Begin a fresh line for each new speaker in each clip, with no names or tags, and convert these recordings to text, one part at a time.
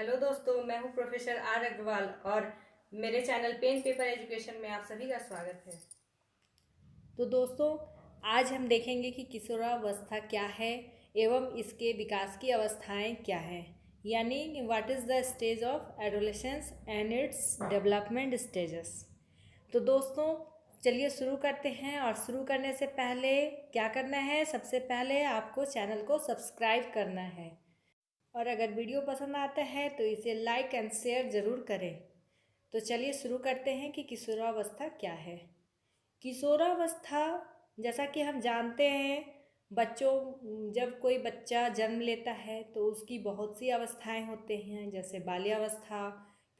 Hello दोस्तों, मैं हूं प्रोफेसर आर अग्रवाल और मेरे चैनल पेन पेपर एजुकेशन में आप सभी का स्वागत है। तो दोस्तों, आज हम देखेंगे कि किशोरावस्था क्या है एवं इसके विकास की अवस्थाएं क्या हैं, यानी what is the stage of adolescence and its development stages. तो दोस्तों, चलिए शुरू करते हैं। और शुरू करने से पहले क्या करना है, सबसे पहले आपको चैनल को सब्सक्राइब करना है और अगर वीडियो पसंद आता है तो इसे लाइक एंड शेयर ज़रूर करें। तो चलिए शुरू करते हैं कि किशोरावस्था क्या है। किशोरावस्था, जैसा कि हम जानते हैं, जब कोई बच्चा जन्म लेता है तो उसकी बहुत सी अवस्थाएं होते हैं, जैसे बाल्यावस्था,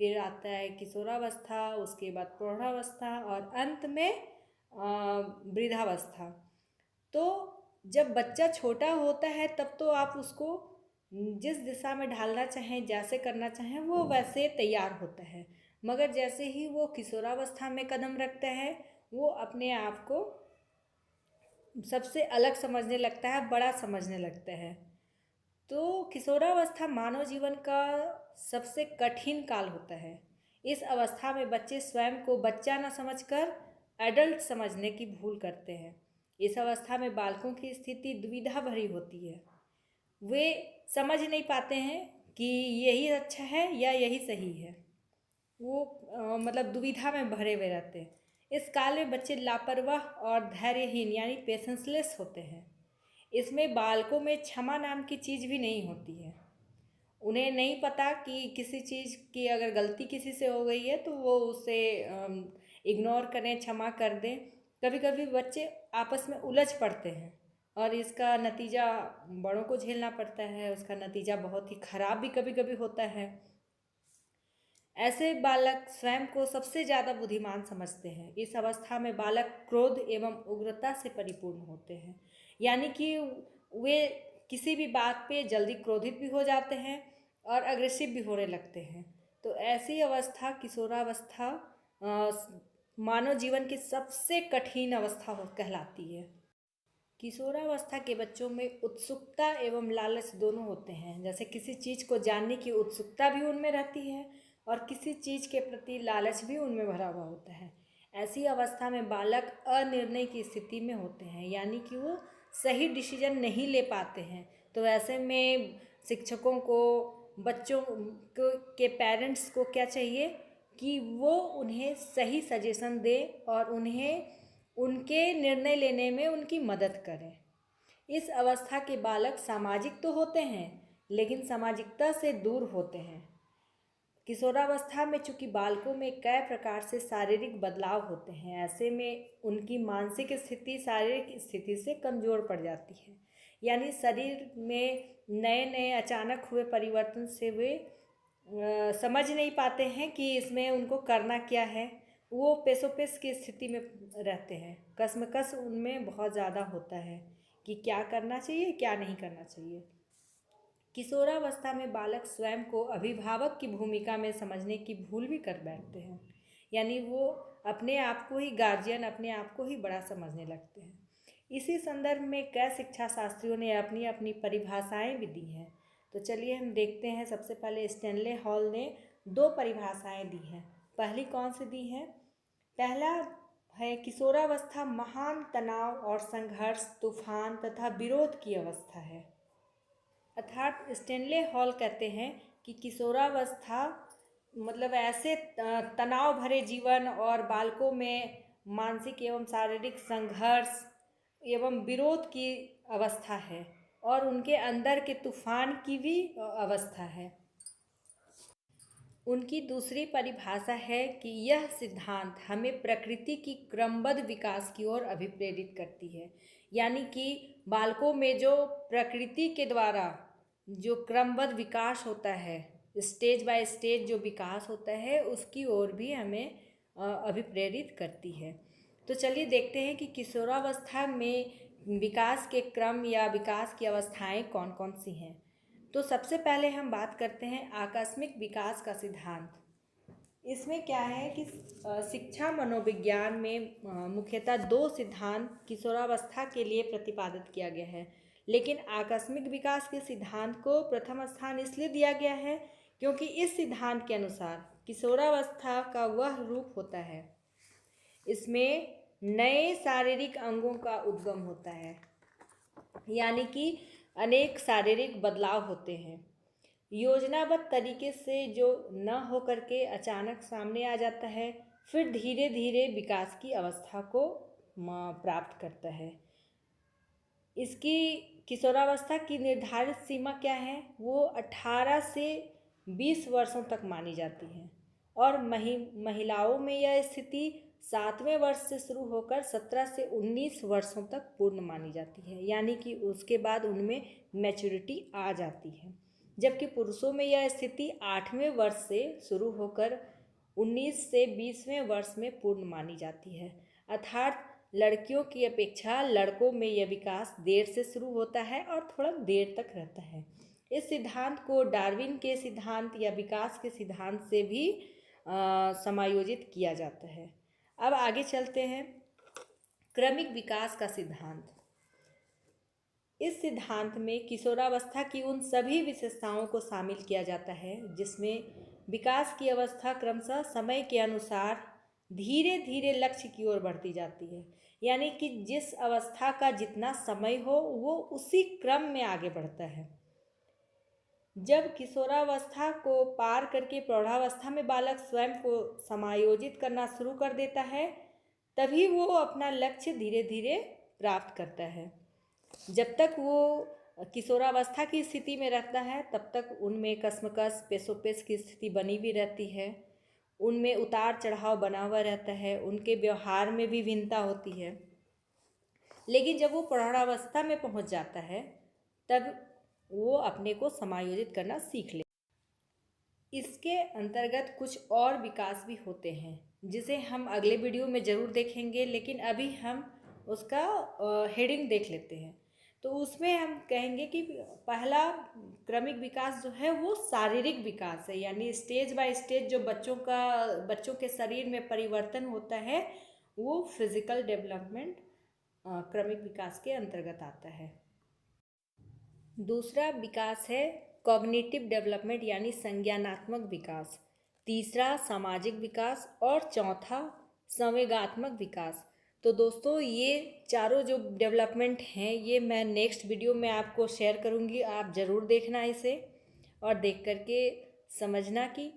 फिर आता है किशोरावस्था, उसके बाद प्रौढ़ावस्था और अंत में वृद्धावस्था। तो जब बच्चा छोटा होता है तब तो आप उसको जिस दिशा में ढालना चाहें, जैसे करना चाहें, वो वैसे तैयार होता है। मगर जैसे ही वो किशोरावस्था में कदम रखता है, वो अपने आप को सबसे अलग समझने लगता है, बड़ा समझने लगता है। तो किशोरावस्था मानव जीवन का सबसे कठिन काल होता है। इस अवस्था में बच्चे स्वयं को बच्चा न समझकर एडल्ट समझने की भूल करते हैं। इस अवस्था में बालकों की स्थिति दुविधा भरी होती है। वे समझ नहीं पाते हैं कि यही अच्छा है या यही सही है। वो मतलब दुविधा में भरे हुए रहते हैं। इस काल में बच्चे लापरवाह और धैर्यहीन यानी पेशेंसलेस होते हैं। इसमें बालकों में क्षमा नाम की चीज़ भी नहीं होती है। उन्हें नहीं पता कि किसी चीज़ की अगर गलती किसी से हो गई है तो वो उसे इग्नोर करें, क्षमा कर दें। कभी कभी बच्चे आपस में उलझ पड़ते हैं और इसका नतीजा बड़ों को झेलना पड़ता है। उसका नतीजा बहुत ही खराब भी कभी कभी होता है। ऐसे बालक स्वयं को सबसे ज़्यादा बुद्धिमान समझते हैं। इस अवस्था में बालक क्रोध एवं उग्रता से परिपूर्ण होते हैं, यानी कि वे किसी भी बात पे जल्दी क्रोधित भी हो जाते हैं और अग्रेसिव भी होने लगते हैं। तो ऐसी अवस्था किशोरावस्था मानव जीवन की सबसे कठिन अवस्था कहलाती है। किशोरावस्था के बच्चों में उत्सुकता एवं लालच दोनों होते हैं। जैसे किसी चीज़ को जानने की उत्सुकता भी उनमें रहती है और किसी चीज़ के प्रति लालच भी उनमें भरा हुआ होता है। ऐसी अवस्था में बालक अनिर्णय की स्थिति में होते हैं, यानी कि वो सही डिसीजन नहीं ले पाते हैं। तो ऐसे में शिक्षकों को, बच्चों के पेरेंट्स को क्या चाहिए कि वो उन्हें सही सजेशन दें और उन्हें उनके निर्णय लेने में उनकी मदद करें। इस अवस्था के बालक सामाजिक तो होते हैं लेकिन सामाजिकता से दूर होते हैं। किशोरावस्था में चूंकि बालकों में कई प्रकार से शारीरिक बदलाव होते हैं, ऐसे में उनकी मानसिक स्थिति शारीरिक स्थिति से कमज़ोर पड़ जाती है। यानी शरीर में नए नए अचानक हुए परिवर्तन से वे समझ नहीं पाते हैं कि इसमें उनको करना क्या है। वो पेशोपेश की स्थिति में रहते हैं। कसमकस उनमें बहुत ज़्यादा होता है कि क्या करना चाहिए, क्या नहीं करना चाहिए। किशोरावस्था में बालक स्वयं को अभिभावक की भूमिका में समझने की भूल भी कर बैठते हैं, यानी वो अपने आप को ही गार्जियन, अपने आप को ही बड़ा समझने लगते हैं। इसी संदर्भ में कई शिक्षा शास्त्रियों ने अपनी अपनी परिभाषाएं भी दी हैं। तो चलिए हम देखते हैं। सबसे पहले स्टैनले हॉल ने 2 परिभाषाएं दी हैं। पहली कौन सी दी है? पहला है किशोरावस्था महान तनाव और संघर्ष, तूफान तथा विरोध की अवस्था है। अर्थात स्टैनले हॉल कहते हैं कि किशोरावस्था मतलब ऐसे तनाव भरे जीवन और बालकों में मानसिक एवं शारीरिक संघर्ष एवं विरोध की अवस्था है और उनके अंदर के तूफान की भी अवस्था है। उनकी दूसरी परिभाषा है कि यह सिद्धांत हमें प्रकृति की क्रमबद्ध विकास की ओर अभिप्रेरित करती है, यानी कि बालकों में जो प्रकृति के द्वारा जो क्रमबद्ध विकास होता है, स्टेज बाय स्टेज जो विकास होता है, उसकी ओर भी हमें अभिप्रेरित करती है। तो चलिए देखते हैं कि किशोरावस्था में विकास के क्रम या विकास की अवस्थाएं कौन कौन सी हैं। तो सबसे पहले हम बात करते हैं आकस्मिक विकास का सिद्धांत। इसमें क्या है कि शिक्षा मनोविज्ञान में मुख्यतः 2 सिद्धांत किशोरावस्था के लिए प्रतिपादित किया गया है, लेकिन आकस्मिक विकास के सिद्धांत को प्रथम स्थान इसलिए दिया गया है क्योंकि इस सिद्धांत के अनुसार किशोरावस्था का वह रूप होता है इसमें नए शारीरिक अंगों का उद्गम होता है, यानी कि अनेक शारीरिक बदलाव होते हैं योजनाबद्ध तरीके से जो न हो करके अचानक सामने आ जाता है, फिर धीरे धीरे विकास की अवस्था को प्राप्त करता है। इसकी किशोरावस्था की निर्धारित सीमा क्या है? वो 18 से 20 वर्षों तक मानी जाती है और महिलाओं में यह स्थिति 7वें वर्ष से शुरू होकर 17 से 19 वर्षों तक पूर्ण मानी जाती है, यानी कि उसके बाद उनमें मैच्योरिटी आ जाती है। जबकि पुरुषों में यह स्थिति 8वें वर्ष से शुरू होकर 19 से 20वें वर्ष में पूर्ण मानी जाती है। अर्थात लड़कियों की अपेक्षा लड़कों में यह विकास देर से शुरू होता है और थोड़ा देर तक रहता है। इस सिद्धांत को डार्विन के सिद्धांत या विकास के सिद्धांत से भी समायोजित किया जाता है। अब आगे चलते हैं। क्रमिक विकास का सिद्धांत। इस सिद्धांत में किशोरावस्था की उन सभी विशेषताओं को शामिल किया जाता है जिसमें विकास की अवस्था क्रमशः समय के अनुसार धीरे धीरे लक्ष्य की ओर बढ़ती जाती है, यानी कि जिस अवस्था का जितना समय हो वो उसी क्रम में आगे बढ़ता है। जब किशोरावस्था को पार करके प्रौढ़ावस्था में बालक स्वयं को समायोजित करना शुरू कर देता है, तभी वो अपना लक्ष्य धीरे धीरे प्राप्त करता है। जब तक वो किशोरावस्था की स्थिति में रहता है तब तक उनमें कश्मकश पेशोपेश की स्थिति बनी भी रहती है, उनमें उतार चढ़ाव बना हुआ रहता है, उनके व्यवहार में भी भिन्नता होती है। लेकिन जब वो प्रौढ़ावस्था में पहुंच जाता है तब वो अपने को समायोजित करना सीख ले। इसके अंतर्गत कुछ और विकास भी होते हैं जिसे हम अगले वीडियो में ज़रूर देखेंगे, लेकिन अभी हम उसका हेडिंग देख लेते हैं। तो उसमें हम कहेंगे कि पहला क्रमिक विकास जो है वो शारीरिक विकास है, यानी स्टेज बाय स्टेज जो बच्चों के शरीर में परिवर्तन होता है वो फिजिकल डेवलपमेंट क्रमिक विकास के अंतर्गत आता है। दूसरा विकास है कॉग्निटिव डेवलपमेंट यानी संज्ञानात्मक विकास। तीसरा सामाजिक विकास और चौथा संवेगात्मक विकास। तो दोस्तों ये चारों जो डेवलपमेंट हैं ये मैं नेक्स्ट वीडियो में आपको शेयर करूँगी, आप ज़रूर देखना इसे और देख करके समझना कि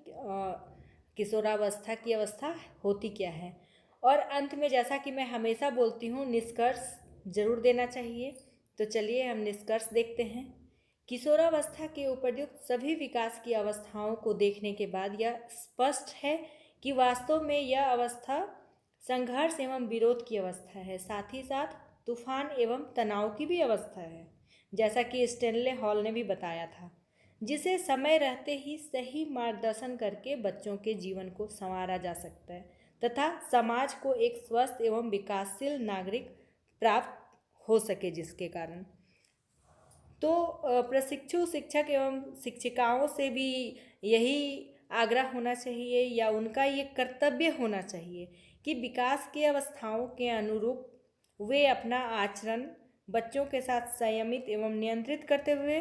किशोरावस्था की अवस्था होती क्या है। और अंत में जैसा कि मैं हमेशा बोलती हूँ, निष्कर्ष ज़रूर देना चाहिए। तो चलिए हम निष्कर्ष देखते हैं। किशोरावस्था के उपयुक्त सभी विकास की अवस्थाओं को देखने के बाद यह स्पष्ट है कि वास्तव में यह अवस्था संघर्ष एवं विरोध की अवस्था है, साथ ही साथ तूफान एवं तनाव की भी अवस्था है, जैसा कि स्टेनले हॉल ने भी बताया था, जिसे समय रहते ही सही मार्गदर्शन करके बच्चों के जीवन को संवारा जा सकता है तथा समाज को एक स्वस्थ एवं विकासशील नागरिक प्राप्त हो सके, जिसके कारण तो प्रशिक्षु शिक्षक एवं शिक्षिकाओं से भी यही आग्रह होना चाहिए या उनका ये कर्तव्य होना चाहिए कि विकास की अवस्थाओं के अनुरूप वे अपना आचरण बच्चों के साथ संयमित एवं नियंत्रित करते हुए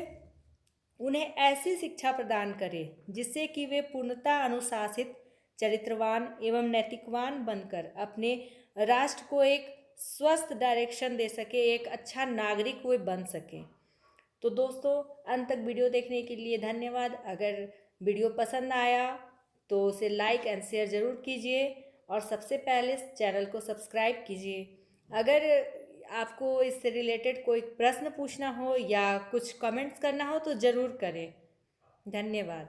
उन्हें ऐसी शिक्षा प्रदान करें जिससे कि वे पूर्णतः अनुशासित, चरित्रवान एवं नैतिकवान बनकर अपने राष्ट्र को एक स्वस्थ डायरेक्शन दे सके, एक अच्छा नागरिक वे बन सकें। तो दोस्तों अंत तक वीडियो देखने के लिए धन्यवाद। अगर वीडियो पसंद आया तो उसे लाइक एंड शेयर ज़रूर कीजिए और सबसे पहले चैनल को सब्सक्राइब कीजिए। अगर आपको इससे रिलेटेड कोई प्रश्न पूछना हो या कुछ कमेंट्स करना हो तो ज़रूर करें। धन्यवाद।